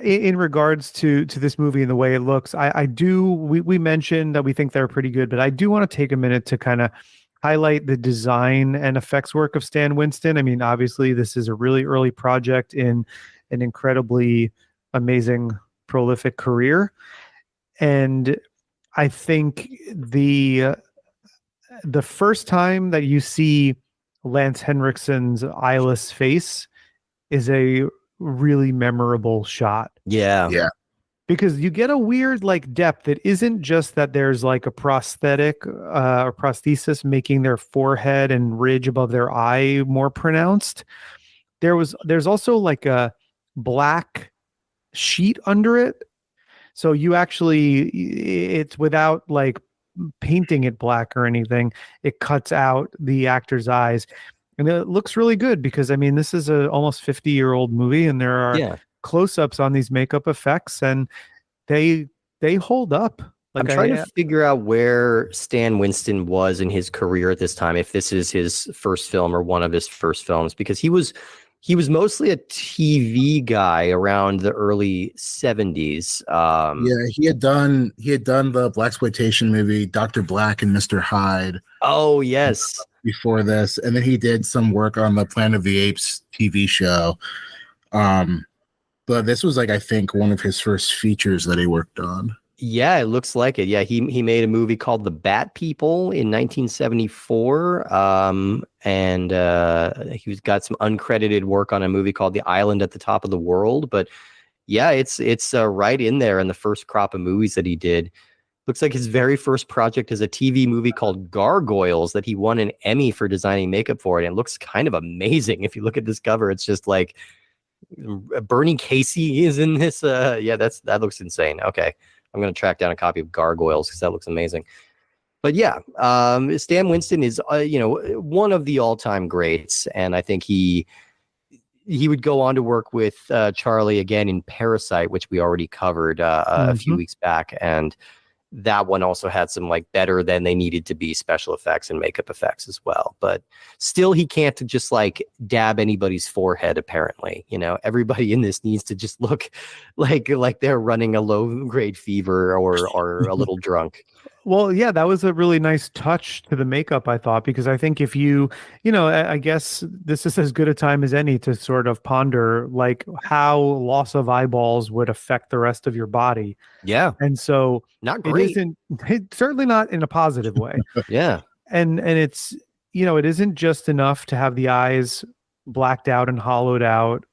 Speaker 1: in regards to this movie and the way it looks, we mentioned that we think they're pretty good, but I do want to take a minute to kind of highlight the design and effects work of Stan Winston. I mean, obviously this is a really early project in an incredibly amazing, prolific career. And I think the first time that you see Lance Henriksen's eyeless face is a really memorable shot.
Speaker 2: Yeah.
Speaker 1: Because you get a weird like depth. It isn't just that there's like a prosthetic or prosthesis making their forehead and ridge above their eye more pronounced. There's also like a black sheet under it. So you actually, it's without like painting it black or anything. It cuts out the actor's eyes. And it looks really good because, I mean, this is a almost 50-year-old movie and there are close-ups on these makeup effects and they hold up.
Speaker 2: Like I'm trying to figure out where Stan Winston was in his career at this time, if this is his first film or one of his first films, because he was mostly a TV guy around the early 70s.
Speaker 3: He had done the blaxploitation movie Dr. Black and Mr. Hyde.
Speaker 2: Oh, yes.
Speaker 3: Before this, and then he did some work on the Planet of the Apes TV show. But this was like I think one of his first features that he worked on.
Speaker 2: Yeah, it looks like it. Yeah, he made a movie called The Bat People in 1974. And he's got some uncredited work on a movie called The Island at the Top of the World. But yeah, it's right in there in the first crop of movies that he did. Looks like his very first project is a TV movie called Gargoyles that he won an Emmy for designing makeup for it. And it looks kind of amazing. If you look at this cover, it's just like Bernie Casey is in this. That looks insane. Okay. I'm going to track down a copy of Gargoyles because that looks amazing. But yeah, Stan Winston is, one of the all-time greats. And I think he would go on to work with Charlie again in Parasite, which we already covered a few weeks back. And that one also had some like better than they needed to be special effects and makeup effects as well. But still, he can't just like dab anybody's forehead. Apparently, everybody in this needs to just look like they're running a low grade fever or a little drunk.
Speaker 1: Well, yeah, that was a really nice touch to the makeup, I thought, because I think if I guess this is as good a time as any to sort of ponder like how loss of eyeballs would affect the rest of your body.
Speaker 2: Yeah.
Speaker 1: And so
Speaker 2: not great.
Speaker 1: It's certainly not in a positive way.
Speaker 2: Yeah.
Speaker 1: And it's, it isn't just enough to have the eyes blacked out and hollowed out.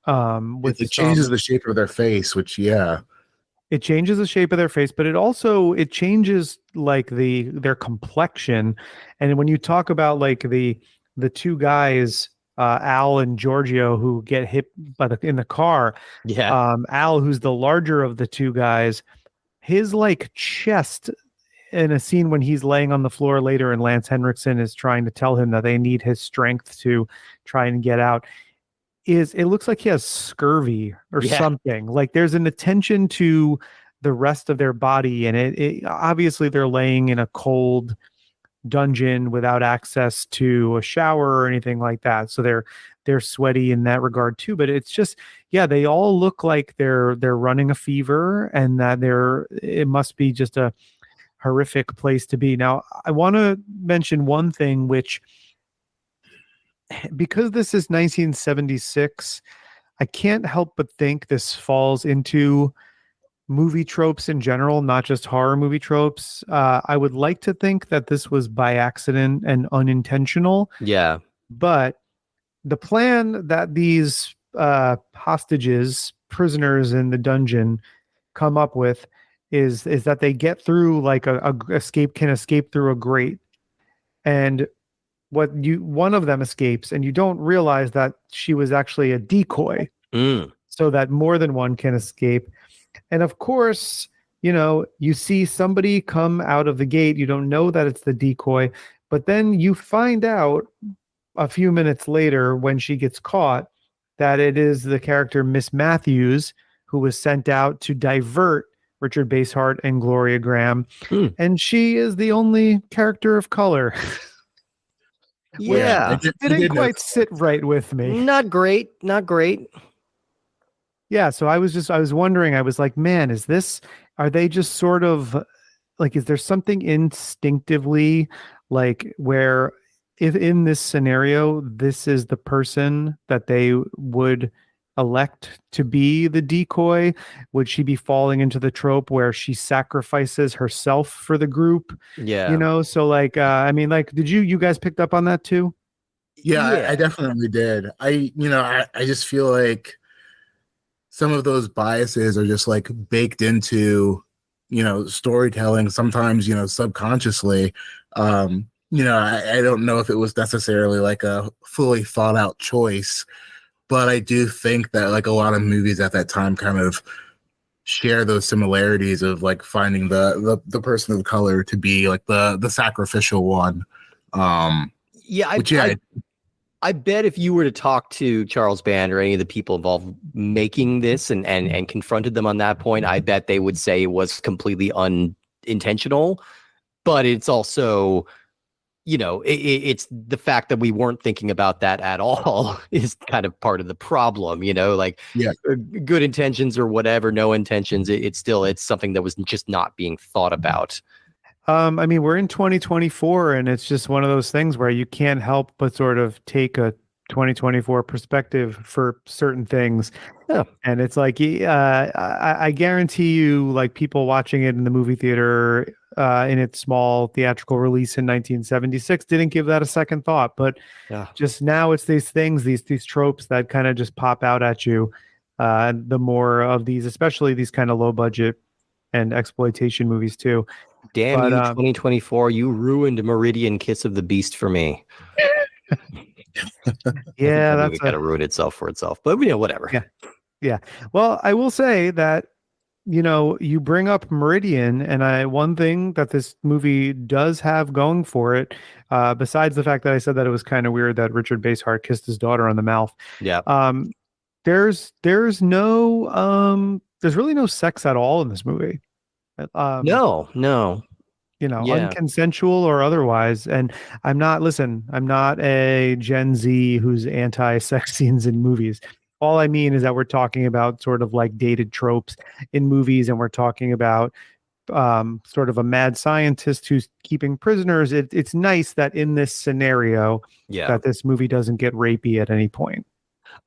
Speaker 3: It changes the shape of their face, which,
Speaker 1: it changes the shape of their face, but it changes like their complexion. And when you talk about like the two guys, Al and Giorgio, who get hit in the car, Al, who's the larger of the two guys, his like chest in a scene when he's laying on the floor later and Lance Henriksen is trying to tell him that they need his strength to try and get out. It looks like he has scurvy or something. Like there's an attention to the rest of their body, and it obviously they're laying in a cold, dungeon without access to a shower or anything like that. So they're sweaty in that regard too. But it's just, yeah, they all look like they're running a fever, and that it must be just a horrific place to be. Now, I want to mention one thing, which, because this is 1976, I can't help but think this falls into movie tropes in general, not just horror movie tropes. I would like to think that this was by accident and unintentional.
Speaker 2: Yeah.
Speaker 1: But the plan that these prisoners in the dungeon come up with is that they get through like can escape through a grate. And one of them escapes, and you don't realize that she was actually a decoy, so that more than one can escape. And of course, you see somebody come out of the gate. You don't know that it's the decoy, but then you find out a few minutes later when she gets caught that it is the character Miss Matthews, who was sent out to divert Richard Basehart and Gloria Graham. And she is the only character of color.
Speaker 2: Yeah.
Speaker 1: It didn't quite sit right with me.
Speaker 2: Not great.
Speaker 1: Yeah, so I was wondering, I was like, man, are they just sort of like, is there something instinctively like where if in this scenario, this is the person that they would elect to be the decoy? Would she be falling into the trope where she sacrifices herself for the group?
Speaker 2: Yeah.
Speaker 1: So like, I mean, like, did you guys picked up on that too?
Speaker 3: Yeah. I definitely did. I just feel like some of those biases are just like baked into, storytelling, sometimes, subconsciously. I don't know if it was necessarily like a fully thought out choice, but I do think that like a lot of movies at that time kind of share those similarities of like finding the person of color to be like the sacrificial one.
Speaker 2: I bet if you were to talk to Charles Band or any of the people involved making this and confronted them on that point, I bet they would say it was completely unintentional. But it's also, it's the fact that we weren't thinking about that at all is kind of part of the problem, like good intentions or whatever, no intentions. It's something that was just not being thought about.
Speaker 1: I mean, we're in 2024, and it's just one of those things where you can't help but sort of take a 2024 perspective for certain things.
Speaker 2: Yeah.
Speaker 1: And it's like, I guarantee you, like, people watching it in the movie theater in its small theatrical release in 1976 didn't give that a second thought. But just now it's these things, these tropes that kind of just pop out at you. The more of these, especially these kind of low budget and exploitation movies too.
Speaker 2: Damn you, 2024! You ruined Meridian Kiss of the Beast for me.
Speaker 1: Yeah, that's
Speaker 2: got to ruin itself for itself. But whatever.
Speaker 1: Yeah. Well, I will say that you bring up Meridian, and one thing that this movie does have going for it, besides the fact that I said that it was kind of weird that Richard Basehart kissed his daughter on the mouth.
Speaker 2: Yeah.
Speaker 1: There's really no sex at all in this movie.
Speaker 2: No.
Speaker 1: Unconsensual or otherwise. And I'm not a Gen Z who's anti-sex scenes in movies. All I mean is that we're talking about sort of like dated tropes in movies, and we're talking about sort of a mad scientist who's keeping prisoners. It's nice that in this scenario that this movie doesn't get rapey at any point.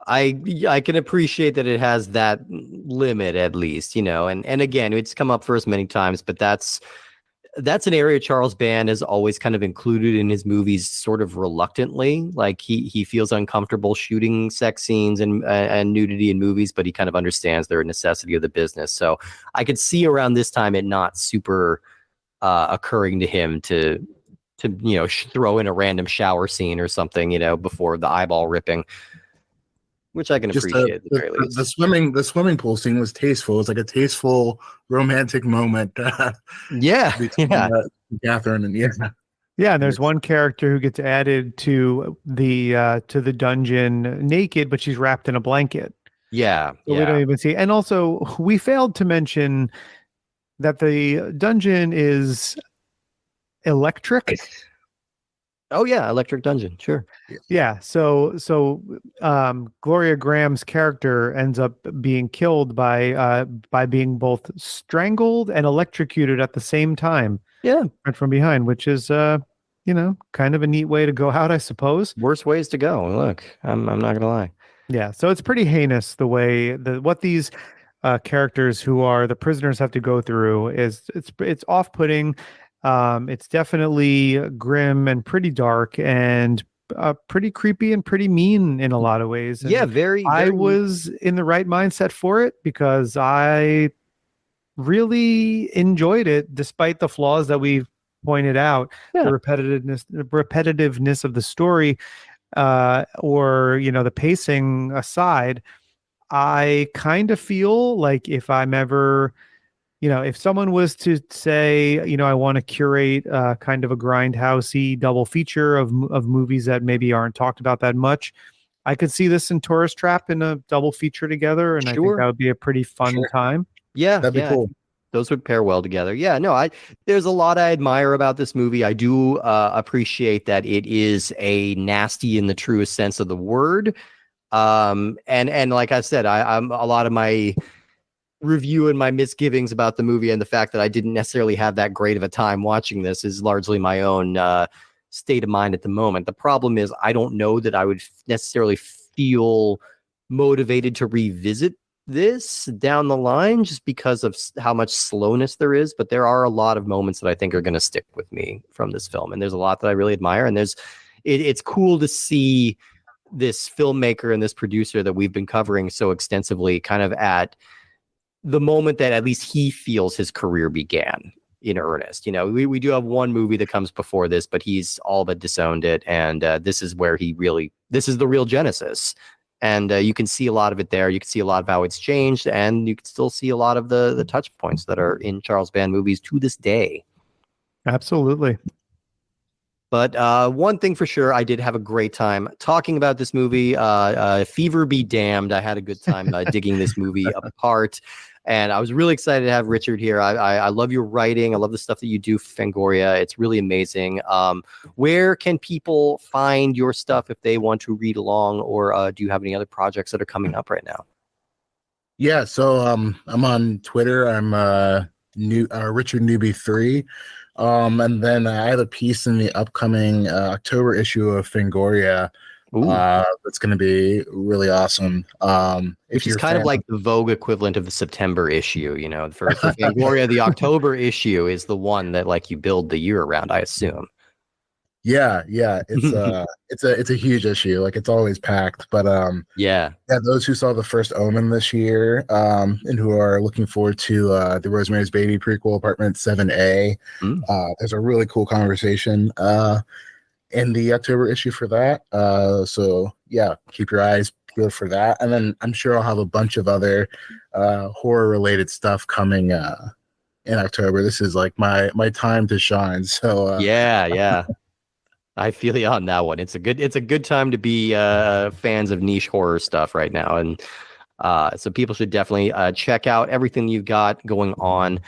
Speaker 2: I can appreciate that it has that limit at least, and again, it's come up for us many times, but that's an area Charles Band has always kind of included in his movies sort of reluctantly. Like he feels uncomfortable shooting sex scenes and nudity in movies, but he kind of understands they're a necessity of the business. So I could see around this time it not super occurring to him to throw in a random shower scene or something, before the eyeball ripping. Which I can appreciate at the very least.
Speaker 3: The swimming pool scene was tasteful. It was like a tasteful romantic moment. Between Catherine and
Speaker 1: Yeah, and there's one character who gets added to the dungeon naked, but she's wrapped in a blanket.
Speaker 2: Yeah.
Speaker 1: So we don't even see. And also, we failed to mention that the dungeon is electric.
Speaker 2: Oh yeah, Electric Dungeon, sure.
Speaker 1: Yeah, Gloria Graham's character ends up being killed by being both strangled and electrocuted at the same time,
Speaker 2: Yeah,
Speaker 1: right from behind, which is kind of a neat way to go out, I suppose.
Speaker 2: worse ways to go. Look, I'm not gonna lie.
Speaker 1: Yeah, so it's pretty heinous the way what these characters who are the prisoners have to go through is it's off-putting. It's definitely grim and pretty dark and pretty creepy and pretty mean in a lot of ways. And
Speaker 2: Yeah, very,
Speaker 1: I
Speaker 2: very.
Speaker 1: was in the right mindset for it because I really enjoyed it, despite the flaws that we've pointed out,
Speaker 2: Yeah.
Speaker 1: the repetitiveness of the story, or the pacing aside. I kind of feel like if I'm ever, if someone was to say, I want to curate kind of a grindhousey double feature of movies that maybe aren't talked about that much, I could see this and Tourist Trap in a double feature together, and I think
Speaker 2: Sure.
Speaker 1: that would be a pretty fun time.
Speaker 2: Yeah,
Speaker 3: That'd be
Speaker 2: yeah,
Speaker 3: cool.
Speaker 2: those would pair well together. Yeah, no, there's a lot I admire about this movie. I do appreciate that it is a nasty in the truest sense of the word. And like I said, I'm a lot of my review and my misgivings about the movie and the fact that I didn't necessarily have that great of a time watching this is largely my own state of mind at the moment. The problem is I don't know that I would necessarily feel motivated to revisit this down the line just because of how much slowness there is, but there are a lot of moments that I think are going to stick with me from this film, and there's a lot that I really admire, and it's cool to see this filmmaker and this producer that we've been covering so extensively kind of at the moment that at least he feels his career began in earnest. We do have one movie that comes before this, but he's all but disowned it, and this is where this is the real genesis. And you can see a lot of it there. You can see a lot of how it's changed, and you can still see a lot of the touch points that are in Charles Band movies to this day.
Speaker 1: Absolutely.
Speaker 2: But one thing for sure, I did have a great time talking about this movie. Fever be damned. I had a good time digging this movie apart. And I was really excited to have Richard here. I love your writing. I love the stuff that you do for Fangoria. It's really amazing. Where can people find your stuff if they want to read along, or do you have any other projects that are coming up right now?
Speaker 3: Yeah, so I'm on Twitter. I'm Richard Newby 3. And then I have a piece in the upcoming October issue of Fangoria. That's going to be really awesome.
Speaker 2: Which is kind of like the Vogue equivalent of the September issue, for Fangoria, the October issue is the one that like you build the year around, I assume.
Speaker 3: Yeah, it's a huge issue. Like it's always packed, but yeah, those who saw the first Omen this year, and who are looking forward to the Rosemary's Baby prequel, Apartment 7A, there's a really cool conversation in the October issue for that. So yeah, keep your eyes peeled for that, and then I'm sure I'll have a bunch of other horror related stuff coming in October. This is like my time to shine. So
Speaker 2: yeah. I feel you on that one. It's a good time to be fans of niche horror stuff right now, and so people should definitely check out everything you've got going on.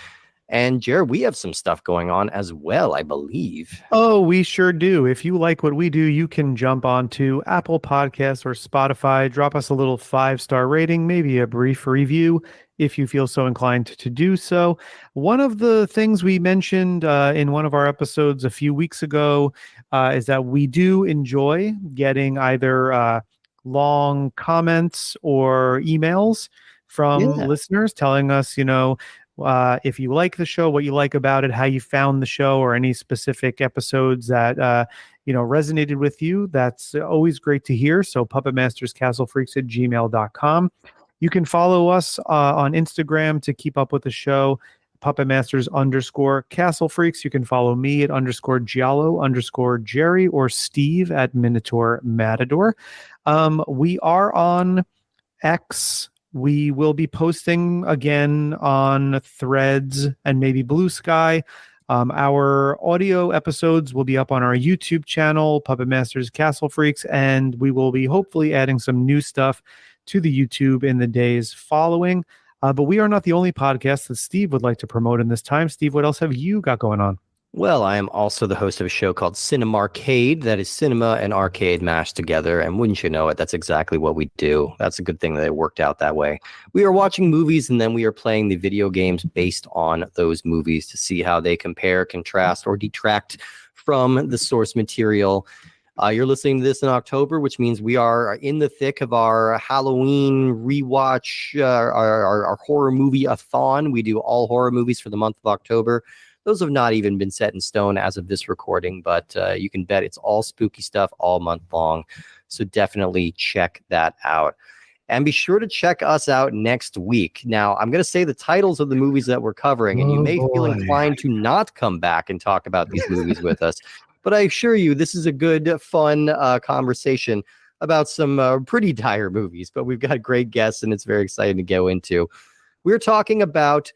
Speaker 2: And Jared, we have some stuff going on as well, I believe.
Speaker 1: Oh, we sure do. If you like what we do, you can jump onto Apple Podcasts or Spotify, drop us a little 5-star rating, maybe a brief review if you feel so inclined to do so. One of the things we mentioned in one of our episodes a few weeks ago is that we do enjoy getting either long comments or emails from listeners telling us, if you like the show, what you like about it, how you found the show, or any specific episodes that resonated with you. That's always great to hear. So puppetmasterscastlefreaks@gmail.com. You can follow us on Instagram to keep up with the show, puppetmasters_castlefreaks. You can follow me at _giallo_Jerry, or Steve at Minotaur Matador. We are on X. We will be posting again on Threads and maybe Blue Sky. Our audio episodes will be up on our YouTube channel, Puppet Masters Castle Freaks, and we will be hopefully adding some new stuff to the YouTube in the days following. But we are not the only podcast that Steve would like to promote in this time. Steve, what else have you got going on?
Speaker 2: Well, I am also the host of a show called Cinema Arcade. That is cinema and arcade mashed together. And wouldn't you know it, that's exactly what we do. That's a good thing that it worked out that way. We are watching movies and then we are playing the video games based on those movies to see how they compare, contrast, or detract from the source material. You're listening to this in October, which means we are in the thick of our Halloween rewatch, our horror movie-a-thon. We do all horror movies for the month of October. Those have not even been set in stone as of this recording, but you can bet it's all spooky stuff all month long. So definitely check that out. And be sure to check us out next week. Now, I'm going to say the titles of the movies that we're covering, and you may feel inclined to not come back and talk about these movies with us. But I assure you, this is a good, fun conversation about some pretty dire movies. But we've got great guests, and it's very exciting to go into. We're talking about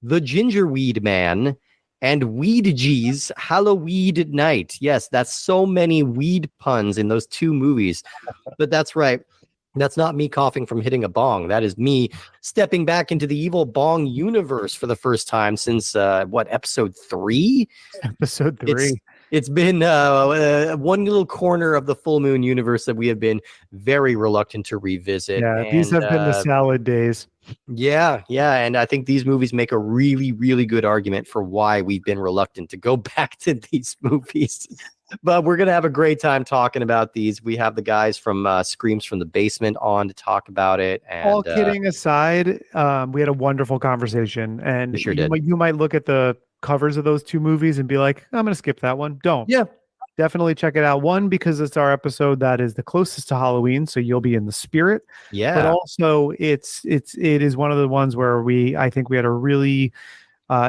Speaker 2: The Gingerweed Man and Weed G's Halloween Night. Yes, that's so many weed puns in those two movies. But that's right. That's not me coughing from hitting a bong. That is me stepping back into the evil bong universe for the first time since, episode 3?
Speaker 1: Episode 3.
Speaker 2: It's been one little corner of the full moon universe that we have been very reluctant to revisit.
Speaker 1: Yeah, these have been the salad days.
Speaker 2: Yeah. And I think these movies make a really, really good argument for why we've been reluctant to go back to these movies. But we're going to have a great time talking about these. We have the guys from Screams from the Basement on to talk about it. And,
Speaker 1: all kidding aside, we had a wonderful conversation. And
Speaker 2: we sure did.
Speaker 1: You might look at the covers of those two movies and be like, I'm going to skip that one. Don't.
Speaker 2: Yeah.
Speaker 1: Definitely check it out. One, because it's our episode that is the closest to Halloween, so you'll be in the spirit.
Speaker 2: Yeah.
Speaker 1: But also, it is one of the ones where I think we had a really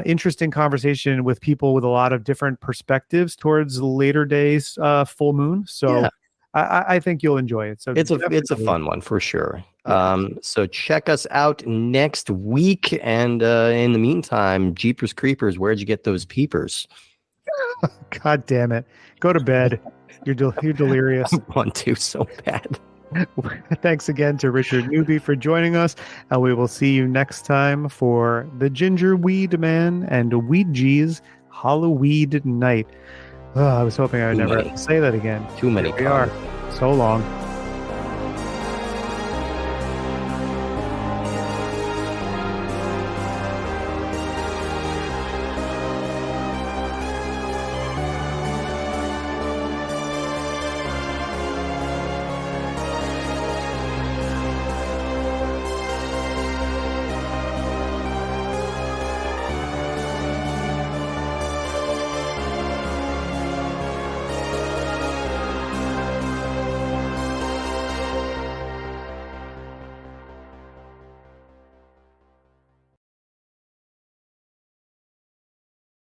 Speaker 1: interesting conversation with people with a lot of different perspectives towards later days full moon. So yeah. I think you'll enjoy it. So
Speaker 2: it's a fun one for sure.
Speaker 1: Yeah.
Speaker 2: So check us out next week. And in the meantime, Jeepers Creepers, where'd you get those peepers?
Speaker 1: God damn it. Go to bed. You're delirious.
Speaker 2: I want to so bad.
Speaker 1: Thanks again to Richard Newby for joining us. And we will see you next time for The Gingerweed Man and Weed G's Halloween Night. I was hoping I would never have to say that again.
Speaker 2: Too many.
Speaker 1: Here we are. So long.